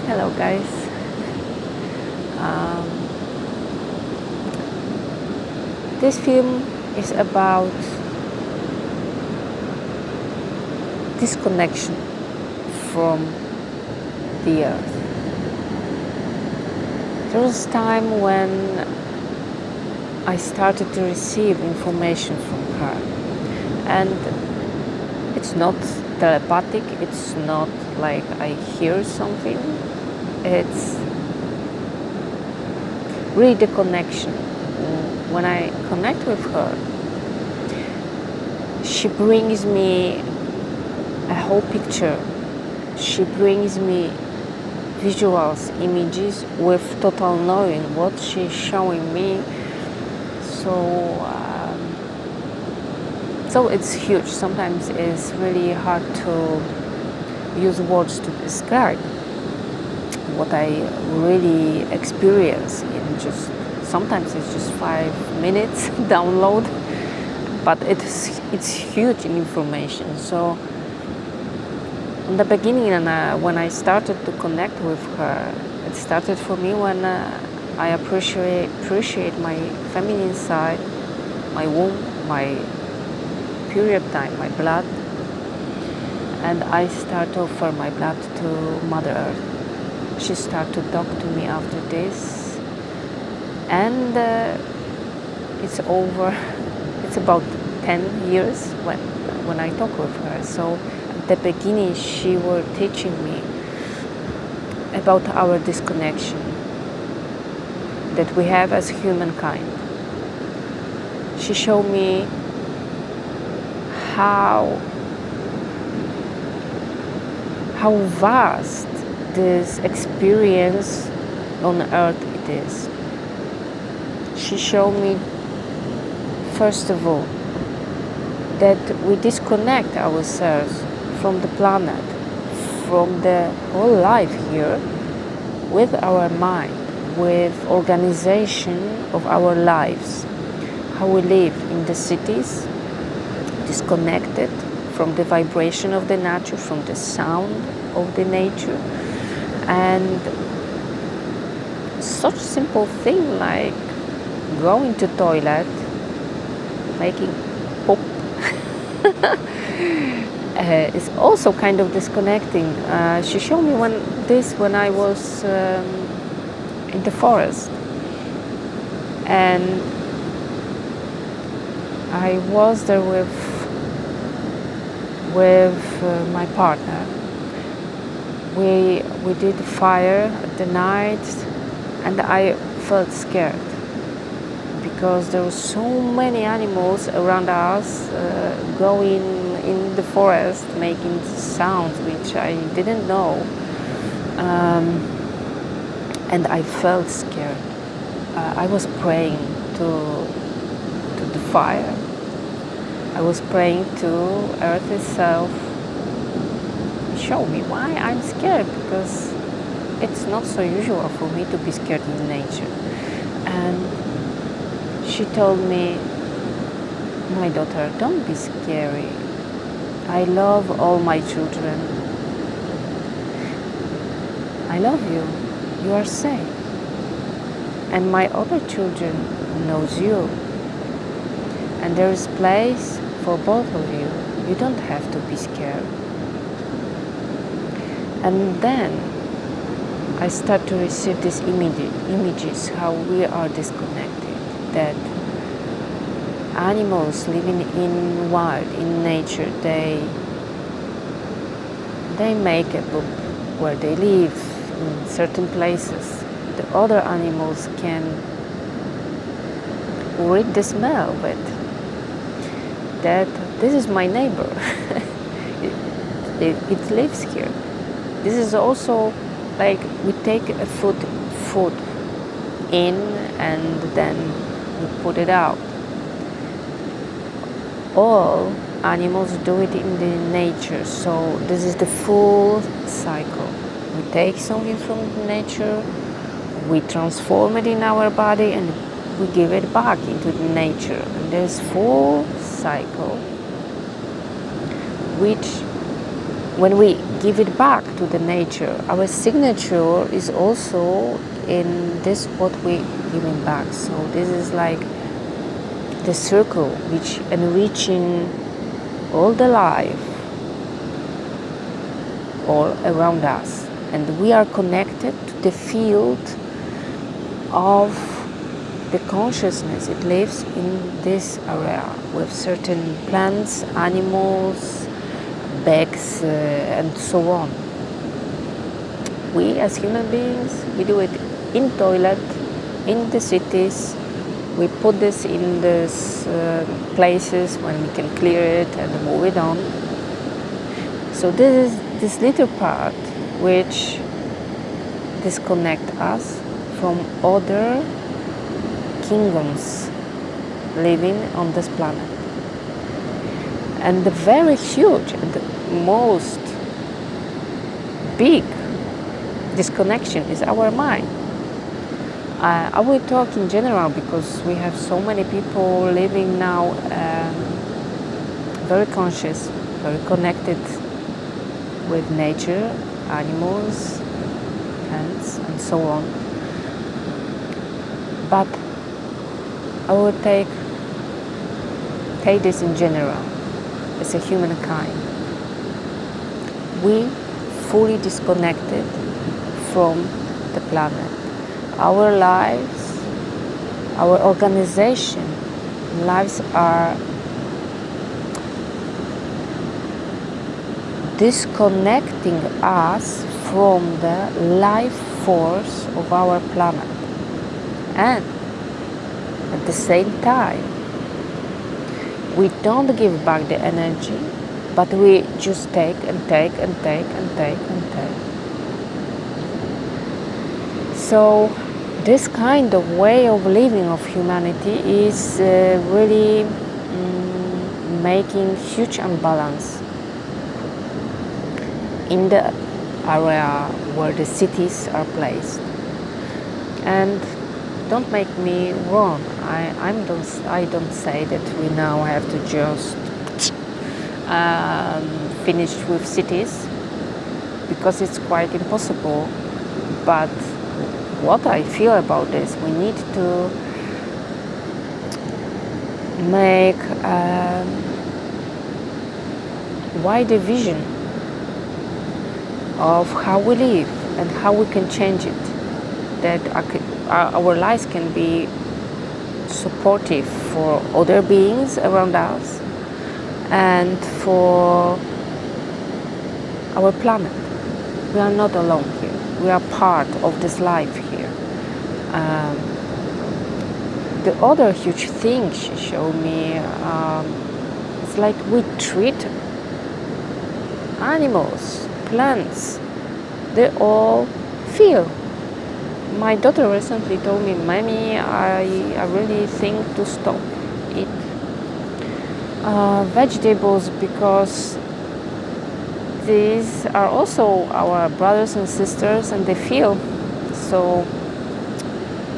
Hello guys. Um, this film is about disconnection from the earth. There was a time when I started to receive information from her, and it's not telepathic, it's not like I hear something, it's really the connection. When I connect with her, she brings me a whole picture. She brings me visuals, images with total knowing what she's showing me. So it's huge. Sometimes it's really hard to use words to describe what I really experience in just, sometimes it's just 5 minutes download, but it's huge information. So in the beginning, when I started to connect with her, it started for me when I appreciate my feminine side, my womb, my period time, my blood, and I start to offer my blood to Mother Earth. She started to talk to me after this, and it's about 10 years when I talk with her. So at the beginning, she was teaching me about our disconnection that we have as humankind. She showed me how vast this experience on earth it is. She showed me, first of all, that we disconnect ourselves from the planet, from the whole life here, with our mind, with organization of our lives, how we live in the cities, disconnected from the vibration of the nature, from the sound of the nature, and such simple thing like going to toilet, making pop is also kind of disconnecting. She showed me when I was in the forest, and I was there with my partner. We did fire at the night, and I felt scared because there were so many animals around us going in the forest, making sounds which I didn't know, and I felt scared. I was praying to the fire. I was praying to Earth itself. Show me why I'm scared, because it's not so usual for me to be scared in nature. And she told me, my daughter, don't be scary. I love all my children. I love you. You are safe. And my other children knows you. And there is place for both of you. You don't have to be scared. And then I start to receive these images, how we are disconnected, that animals living in wild, in nature, they make a book where they live in certain places. The other animals can read the smell, but that this is my neighbor. it lives here. This is also like we take a food in and then we put it out. All animals do it in the nature, so this is the full cycle. We take something from nature, we transform it in our body, and we give it back into the nature. And there's full cycle, which when we give it back to the nature, our signature is also in this what we giving back. So this is like the circle which enriching all the life all around us, and we are connected to the field of the consciousness. It lives in this area with certain plants, animals, bags, and so on. We as human beings, we do it in toilet, in the cities. We put this in these places when we can clear it and move it on. So this is this little part which disconnect us from other kingdoms living on this planet. And the very huge and the most big disconnection is our mind. I will talk in general because we have so many people living now very conscious, very connected with nature, animals, plants, and so on. But I will take this in general as a humankind. We fully disconnected from the planet. Our lives, our organization, lives are disconnecting us from the life force of our planet. And at the same time, we don't give back the energy, but we just take and take and take and take and take. So this kind of way of living of humanity is really making huge imbalance in the area where the cities are placed. And don't make me wrong, I don't say that we now have to just finish with cities, because it's quite impossible. But what I feel about this, we need to make a wider vision of how we live and how we can change it, that our lives can be supportive for other beings around us and for our planet. We are not alone here. We are part of this life here. The other huge thing she showed me, it's like we treat animals, plants, they all feel. My daughter recently told me, Mommy, I really think to stop eat vegetables, because these are also our brothers and sisters and they feel. So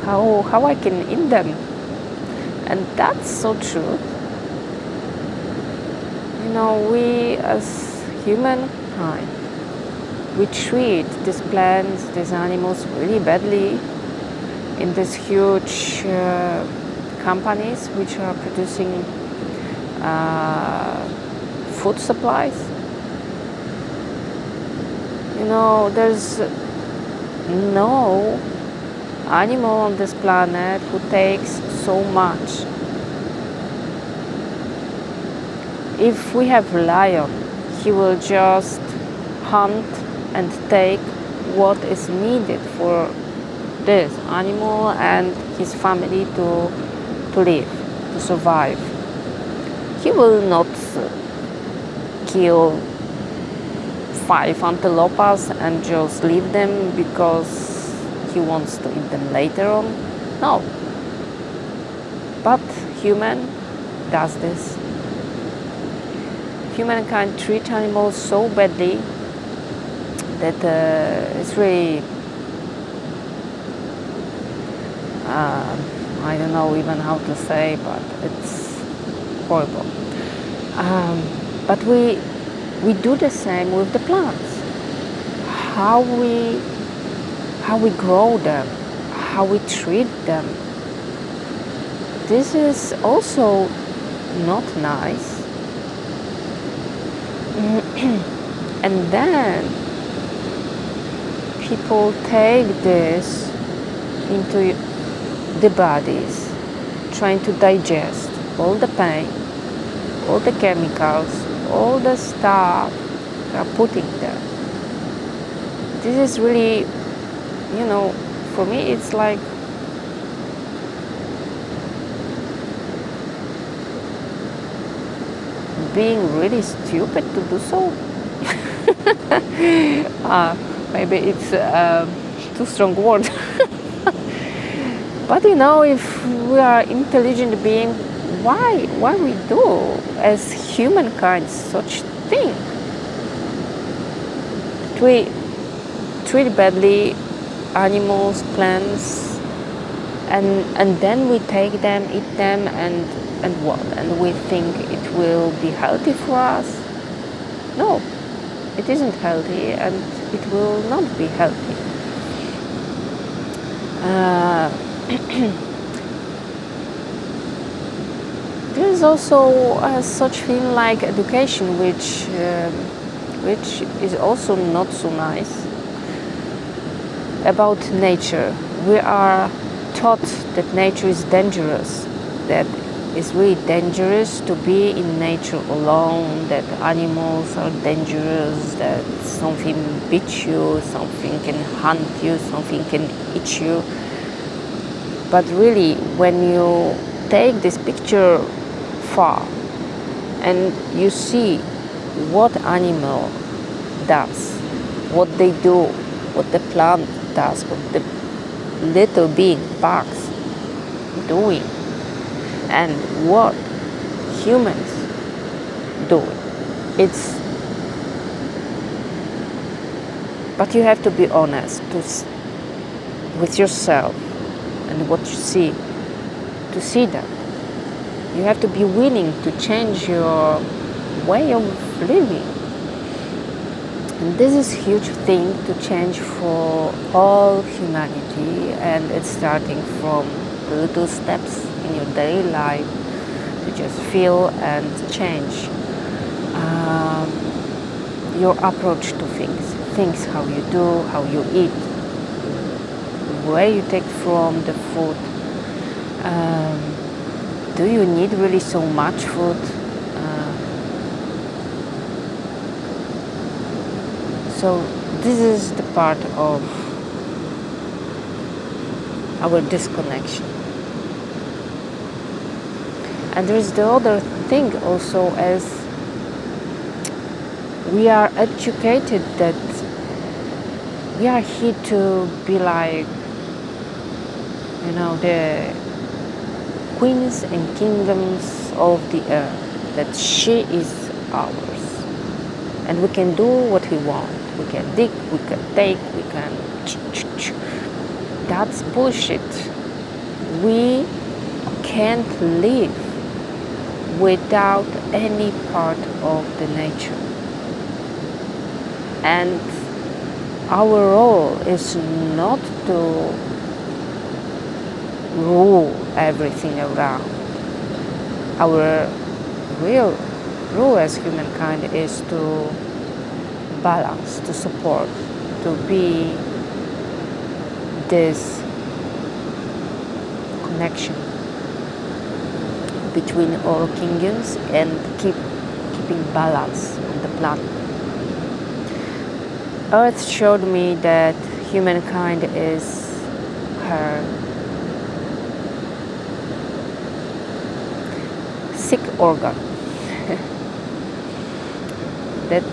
how I can eat them? And that's so true. You know, we as humankind, we treat these plants, these animals really badly in these huge companies which are producing food supplies. You know, there's no animal on this planet who takes so much. If we have a lion, he will just hunt and take what is needed for this animal and his family to live, to survive. He will not kill 5 antelopes and just leave them because he wants to eat them later on. No. But human does this. Humankind treats animals so badly that it's really, I don't know even how to say, but it's horrible. But we We do the same with the plants. How we grow them, how we treat them. This is also not nice. And then people take this into the bodies, trying to digest all the pain, all the chemicals, all the stuff they are putting there. This is really, for me it's like being really stupid to do so. Maybe it's too strong word. But if we are intelligent being, why we do as humankind such thing? We treat badly animals, plants, and then we take them, eat them, and what? And we think it will be healthy for us? No, it isn't healthy, and it will not be healthy. There is also such thing like education, which is also not so nice. About nature, we are taught that nature is dangerous, that it's really dangerous to be in nature alone, that animals are dangerous, that something beats you, something can hunt you, something can eat you. But really, when you take this picture far and you see what animal does, what they do, what the plant does, what the little being bugs doing, and what humans do, but you have to be honest with yourself and what you see, to see that. You have to be willing to change your way of living. And this is a huge thing to change for all humanity, and it's starting from the little steps in your daily life to just feel and change your approach to things how you do, how you eat, where you take from the food. Do you need really so much food? So this is the part of our disconnection. And there is the other thing also, as we are educated that we are here to be like, the queens and kingdoms of the earth, that she is ours. And we can do what we want. We can dig, we can take, we can... That's bullshit. We can't live without any part of the nature. And our role is not to rule everything around. Our real role as humankind is to balance, to support, to be this connection between all kingdoms and keeping balance on the planet. Earth showed me that humankind is her sick organ. That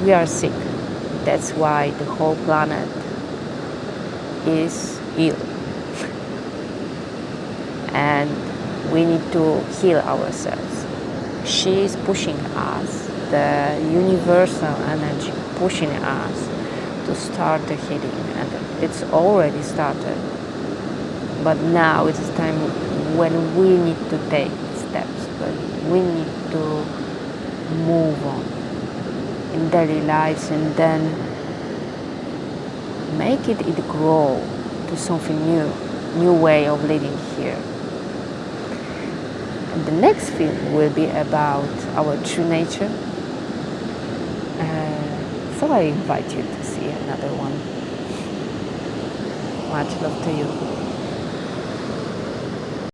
we are sick. That's why the whole planet is ill. And we need to heal ourselves. She is pushing us, the universal energy pushing us to start the healing, and it's already started. But now it is time when we need to take steps, when we need to move on in daily lives, and then make it grow to something new way of living here. And the next film will be about our true nature. So I invite you to see another one. Much love to you.